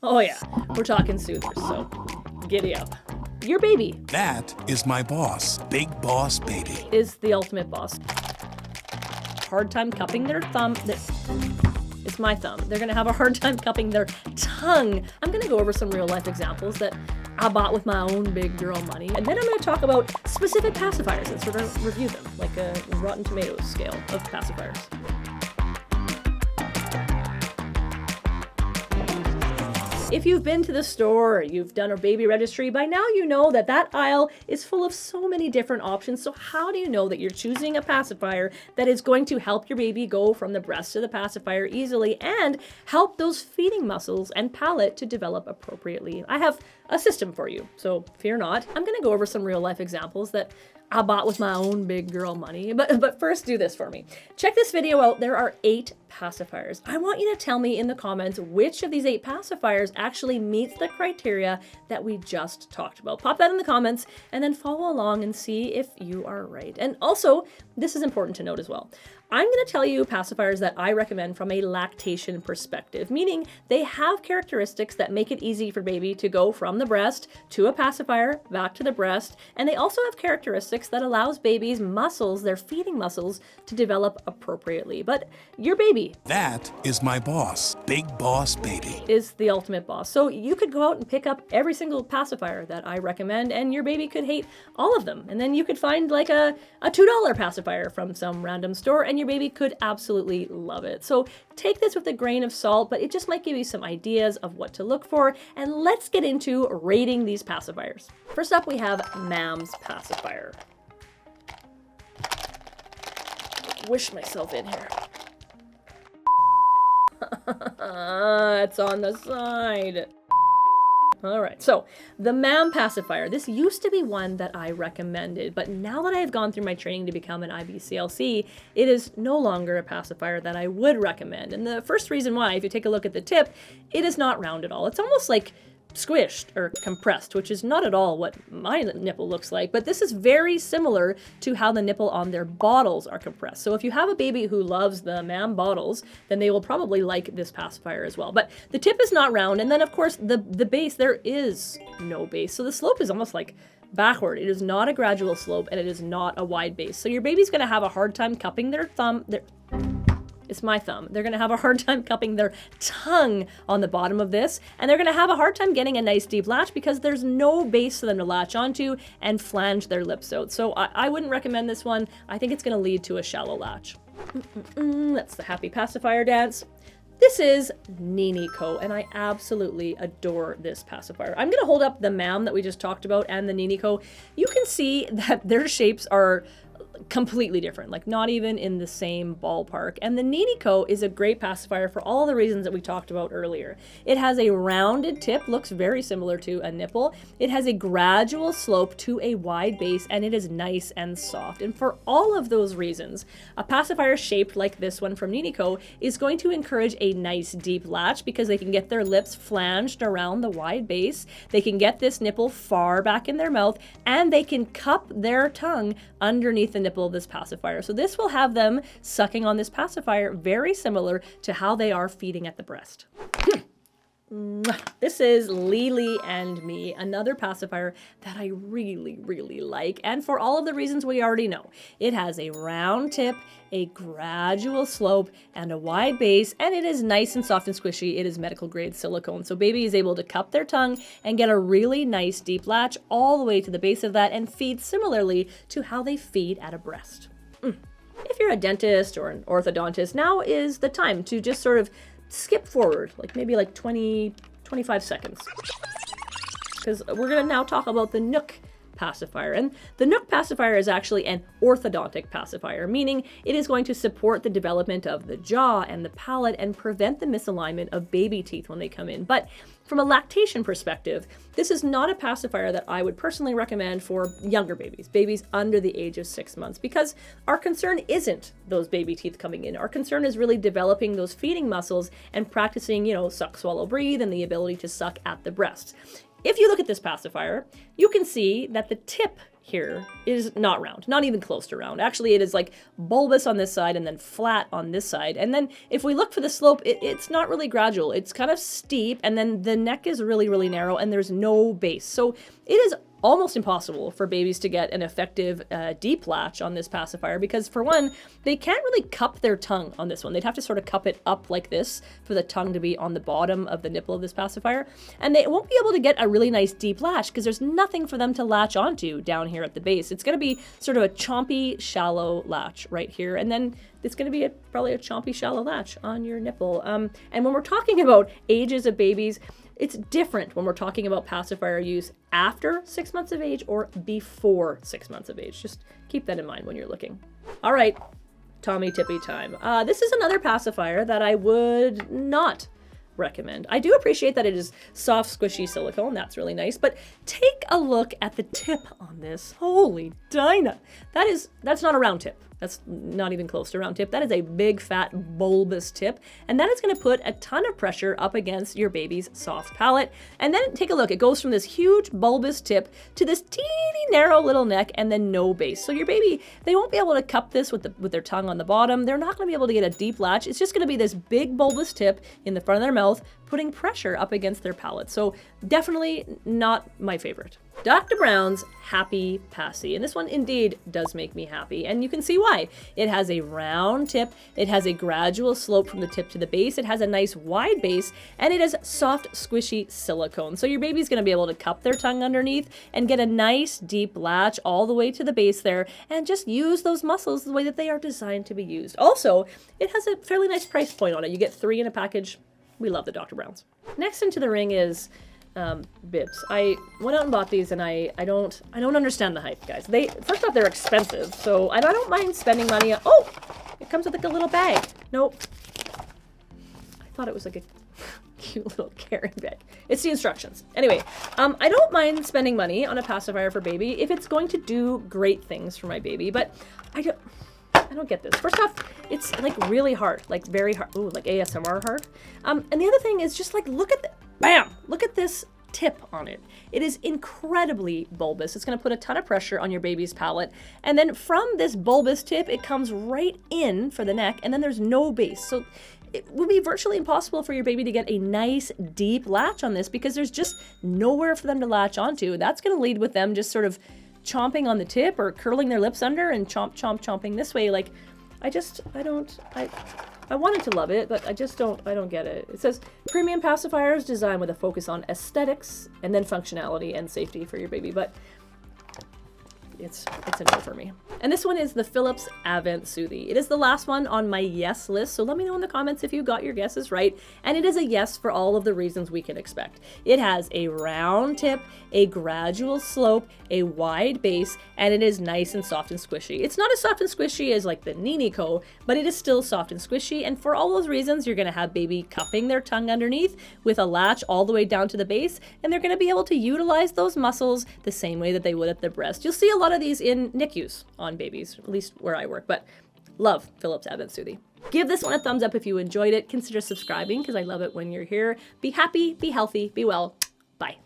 Oh yeah, we're talking soothers, so giddy up. Your baby That is my boss, Big Boss Baby. is the ultimate boss. Hard time cupping their thumb. It's my thumb. They're gonna have a hard time cupping their tongue. I'm gonna go over some real life examples that I bought with my own big girl money. And then I'm gonna talk about specific pacifiers and sort of review them, like a Rotten Tomatoes scale of pacifiers. If you've been to the store or you've done a baby registry, by now you know that that aisle is full of so many different options. So how do you know that you're choosing a pacifier that is going to help your baby go from the breast to the pacifier easily and help those feeding muscles and palate to develop appropriately? I have a system for you, so fear not. I'm gonna go over some real life examples that I bought with my own big girl money. But first, do this for me. Check this video out. There are 8 pacifiers. I want you to tell me in the comments which of these 8 pacifiers actually meets the criteria that we just talked about. Pop that in the comments and then follow along and see if you are right. And also, this is important to note as well. I'm going to tell you pacifiers that I recommend from a lactation perspective, meaning they have characteristics that make it easy for baby to go from the breast to a pacifier, back to the breast, and they also have characteristics that allows baby's muscles, their feeding muscles, to develop appropriately. But your baby That is my boss, Big Boss Baby. is the ultimate boss. So you could go out and pick up every single pacifier that I recommend, and your baby could hate all of them. And then you could find like a $2 pacifier from some random store, and your baby could absolutely love it. So take this with a grain of salt, but it just might give you some ideas of what to look for. And let's get into rating these pacifiers. First up, we have Mam's pacifier. Wish myself in here. It's on the side. All right, so the MAM pacifier. This used to be one that I recommended, but now that I have gone through my training to become an IBCLC, it is no longer a pacifier that I would recommend. And the first reason why, if you take a look at the tip, it is not round at all. It's almost like squished or compressed, which is not at all what my nipple looks like, but this is very similar to how the nipple on their bottles are compressed. So if you have a baby who loves the MAM bottles, then they will probably like this pacifier as well. But the tip is not round, and then of course the base, there is no base. So the slope is almost like backward. It is not a gradual slope, and it is not a wide base. So your baby's gonna have a hard time cupping their thumb, it's my thumb. They're gonna have a hard time cupping their tongue on the bottom of this, and they're gonna have a hard time getting a nice deep latch because there's no base for them to latch onto and flange their lips out. So I wouldn't recommend this one. I think it's gonna lead to a shallow latch. That's the happy pacifier dance. This is NUK, and I absolutely adore this pacifier. I'm gonna hold up the MAM that we just talked about and the NUK. You can see that their shapes are completely different, like not even in the same ballpark. And the NUK is a great pacifier for all the reasons that we talked about earlier. It has a rounded tip, looks very similar to a nipple. It has a gradual slope to a wide base, and it is nice and soft. And for all of those reasons, a pacifier shaped like this one from NUK is going to encourage a nice deep latch because they can get their lips flanged around the wide base. They can get this nipple far back in their mouth, and they can cup their tongue underneath the nipple of this pacifier. So this will have them sucking on this pacifier very similar to how they are feeding at the breast. This is Lily and Me, another pacifier that I really, really like, and for all of the reasons we already know. It has a round tip, a gradual slope, and a wide base, and it is nice and soft and squishy. It is medical grade silicone, so baby is able to cup their tongue and get a really nice deep latch all the way to the base of that and feed similarly to how they feed at a breast. If you're a dentist or an orthodontist, now is the time to just sort of skip forward, like maybe like 25 seconds. Because we're going to now talk about the NUK pacifier. And the NUK pacifier is actually an orthodontic pacifier, meaning it is going to support the development of the jaw and the palate and prevent the misalignment of baby teeth when they come in. But from a lactation perspective, this is not a pacifier that I would personally recommend for younger babies under the age of 6 months, because our concern isn't those baby teeth coming in. Our concern is really developing those feeding muscles and practicing, suck, swallow, breathe, and the ability to suck at the breast. If you look at this pacifier, you can see that the tip here is not round, not even close to round. Actually, it is like bulbous on this side and then flat on this side. And then if we look for the slope, it's not really gradual. It's kind of steep, and then the neck is really, really narrow, and there's no base. So it is almost impossible for babies to get an effective deep latch on this pacifier because, for one, they can't really cup their tongue on this one. They'd have to sort of cup it up like this for the tongue to be on the bottom of the nipple of this pacifier. And they won't be able to get a really nice deep latch because there's nothing for them to latch onto down here at the base. It's going to be sort of a chompy, shallow latch right here. And then it's going to be probably a chompy, shallow latch on your nipple. And when we're talking about ages of babies, it's different when we're talking about pacifier use after 6 months of age or before 6 months of age. Just keep that in mind when you're looking. All right, Tommy Tippy time. This is another pacifier that I would not recommend. I do appreciate that it is soft, squishy silicone. That's really nice. But take a look at the tip on this. Holy Dinah. That's not a round tip. That's not even close to round tip. That is a big, fat, bulbous tip. And that is going to put a ton of pressure up against your baby's soft palate. And then take a look. It goes from this huge, bulbous tip to this teeny, narrow little neck and then no base. So your baby, they won't be able to cup this with their tongue on the bottom. They're not going to be able to get a deep latch. It's just going to be this big, bulbous tip in the front of their mouth, putting pressure up against their palate. So definitely not my favorite. Dr. Brown's Happy Passy. And this one indeed does make me happy. And you can see why. It has a round tip. It has a gradual slope from the tip to the base. It has a nice wide base. And it has soft, squishy silicone. So your baby's going to be able to cup their tongue underneath and get a nice deep latch all the way to the base there. And just use those muscles the way that they are designed to be used. Also, it has a fairly nice price point on it. You get 3 in a package. We love the Dr. Browns. Next into the ring is bibs. I went out and bought these, and I don't understand the hype, guys. First off, they're expensive, so I don't mind spending money on. Oh, it comes with like a little bag. Nope. I thought it was like a cute little carry bag. It's the instructions. Anyway, I don't mind spending money on a pacifier for baby if it's going to do great things for my baby, but I don't get this. First off, it's like really hard, like very hard. Ooh, like ASMR hard. And the other thing is just like, look at bam! Look at this tip on it. It is incredibly bulbous. It's going to put a ton of pressure on your baby's palate. And then from this bulbous tip, it comes right in for the neck, and then there's no base. So it would be virtually impossible for your baby to get a nice deep latch on this because there's just nowhere for them to latch onto. That's going to lead with them just sort of chomping on the tip or curling their lips under and chomping this way. Like, I wanted to love it, but I don't get it. It says premium pacifiers designed with a focus on aesthetics and then functionality and safety for your baby, but it's a no for me. And this one is the Philips Avent Soothie. It is the last one on my yes list, so let me know in the comments if you got your guesses right. And it is a yes for all of the reasons we can expect. It has a round tip, a gradual slope, a wide base, and it is nice and soft and squishy. It's not as soft and squishy as like the NUK, but it is still soft and squishy. And for all those reasons, you're going to have baby cupping their tongue underneath with a latch all the way down to the base, and they're going to be able to utilize those muscles the same way that they would at the breast. You'll see a lot of these in NICUs on babies, at least where I work, but love Philips Avent Soothie. Give this one a thumbs up if you enjoyed it. Consider subscribing because I love it when you're here. Be happy, be healthy, be well. Bye.